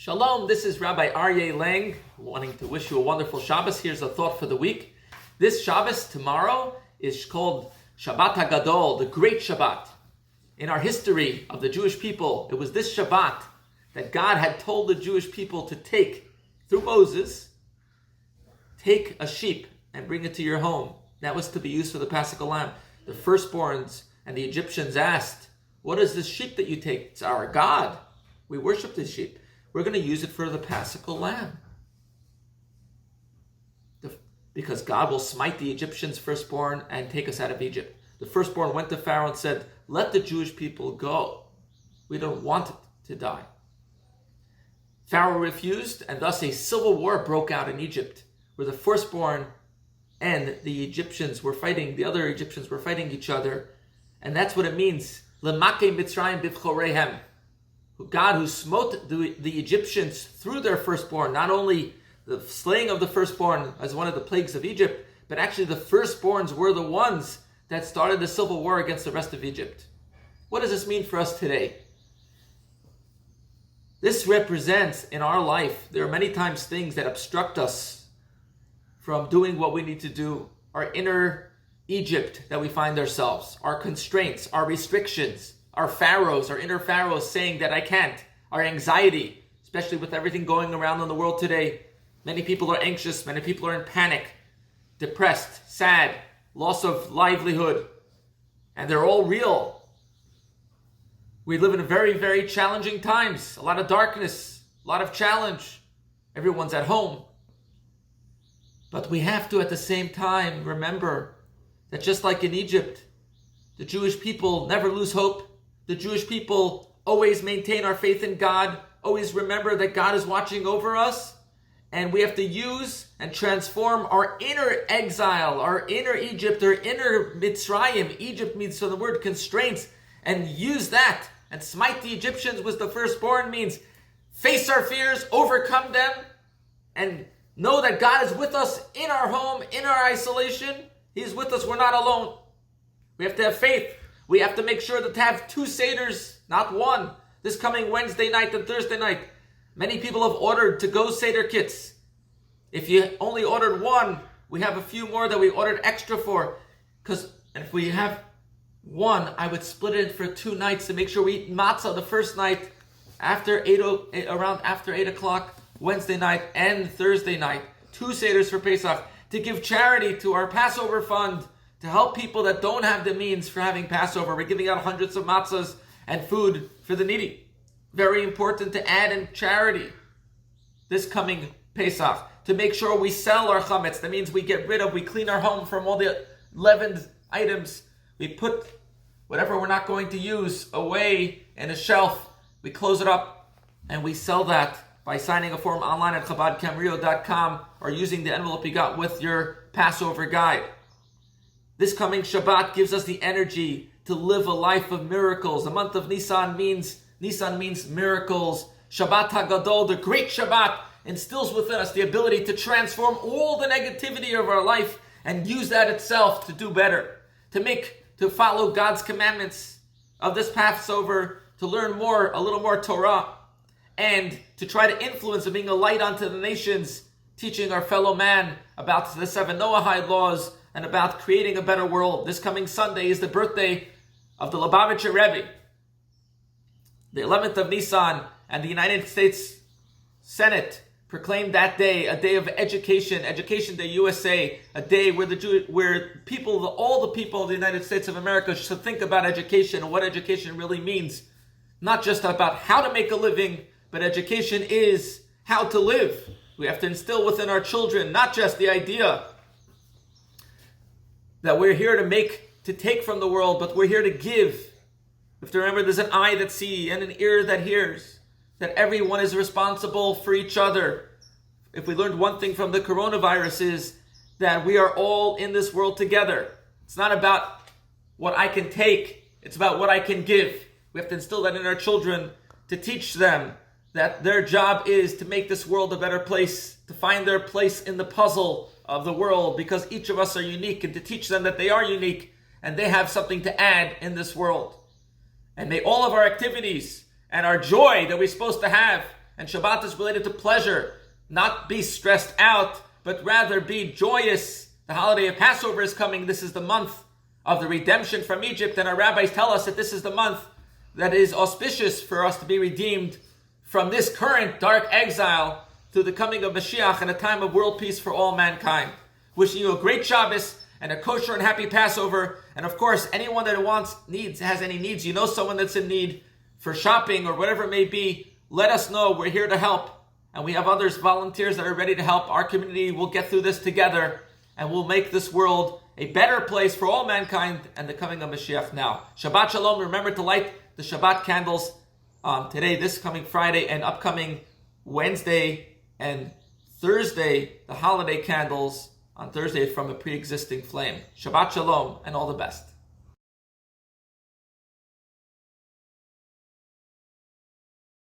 Shalom, this is Rabbi Aryeh Lang, wanting to wish you a wonderful Shabbos. Here's a thought for the week. This Shabbos, tomorrow, is called Shabbat HaGadol, the Great Shabbat. In our history of the Jewish people, it was this Shabbat that God had told the Jewish people to take, through Moses, take a sheep and bring it to your home. That was to be used for the Paschal Lamb. The firstborns and the Egyptians asked, what is this sheep that you take? It's our God. We worship this sheep. We're going to use it for the Paschal Lamb. Because God will smite the Egyptians' firstborn and take us out of Egypt. The firstborn went to Pharaoh and said, let the Jewish people go. We don't want it to die. Pharaoh refused, and thus a civil war broke out in Egypt, where the firstborn and the Egyptians were fighting, the other Egyptians were fighting each other. And that's what it means. Lemake Mitzrayim bivchorehem. God who smote the Egyptians through their firstborn, not only the slaying of the firstborn as one of the plagues of Egypt, but actually the firstborns were the ones that started the civil war against the rest of Egypt. What does this mean for us today? This represents in our life, there are many times things that obstruct us from doing what we need to do. Our inner Egypt that we find ourselves, our constraints, our restrictions, our pharaohs, our inner pharaohs saying that I can't, our anxiety, especially with everything going around in the world today. Many people are anxious, many people are in panic, depressed, sad, loss of livelihood, and they're all real. We live in very, very challenging times, a lot of darkness, a lot of challenge. Everyone's at home. But we have to at the same time remember that just like in Egypt, the Jewish people never lose hope. The Jewish people always maintain our faith in God, always remember that God is watching over us, and we have to use and transform our inner exile, our inner Egypt, our inner Mitzrayim. Egypt means, so the word constraints, and use that and smite the Egyptians with the firstborn means face our fears, overcome them, and know that God is with us in our home, in our isolation. He's with us, we're not alone. We have to have faith. We have to make sure that to have 2 Seders, not one, this coming Wednesday night and Thursday night. Many people have ordered to-go Seder kits. If you only ordered one, we have a few more that we ordered extra for. Because if we have one, I would split it for 2 nights to make sure we eat matzah the first night around after 8 o'clock, Wednesday night and Thursday night. 2 Seders for Pesach, to give charity to our Passover fund, to help people that don't have the means for having Passover. We're giving out hundreds of matzahs and food for the needy. Very important to add in charity this coming Pesach, to make sure we sell our chametz. That means we clean our home from all the leavened items. We put whatever we're not going to use away in a shelf. We close it up and we sell that by signing a form online at ChabadCamarillo.com or using the envelope you got with your Passover guide. This coming Shabbat gives us the energy to live a life of miracles. The month of Nisan means miracles. Shabbat HaGadol, the Great Shabbat, instills within us the ability to transform all the negativity of our life and use that itself to do better, to follow God's commandments of this Passover, to learn a little more Torah, and to try to influence and being a light unto the nations, teaching our fellow man about the 7 Noahide laws and about creating a better world. This coming Sunday is the birthday of the Lubavitcher Rebbe. The 11th of Nisan, and the United States Senate proclaimed that day a day of education, Education Day USA, a day where all the people of the United States of America should think about education and what education really means. Not just about how to make a living, but education is how to live. We have to instill within our children not just the idea that we're here to take from the world, but we're here to give. We have to remember there's an eye that sees and an ear that hears, that everyone is responsible for each other. If we learned one thing from the coronavirus is that we are all in this world together. It's not about what I can take, it's about what I can give. We have to instill that in our children, to teach them that their job is to make this world a better place, to find their place in the puzzle of the world, because each of us are unique, and to teach them that they are unique and they have something to add in this world. And may all of our activities and our joy that we're supposed to have And Shabbat is related to pleasure. Not be stressed out, but rather be joyous. The holiday of Passover is coming. This is the month of the redemption from Egypt. And our rabbis tell us that this is the month that is auspicious for us to be redeemed from this current dark exile to the coming of Mashiach and a time of world peace for all mankind. Wishing you a great Shabbos and a kosher and happy Passover. And of course, anyone that has any needs, you know someone that's in need for shopping or whatever it may be, let us know. We're here to help. And we have others, volunteers that are ready to help. Our community will get through this together and we'll make this world a better place for all mankind and the coming of Mashiach now. Shabbat Shalom. Remember to light the Shabbat candles today, this coming Friday, and upcoming Wednesday and Thursday, the holiday candles on Thursday from a pre-existing flame. Shabbat Shalom and all the best.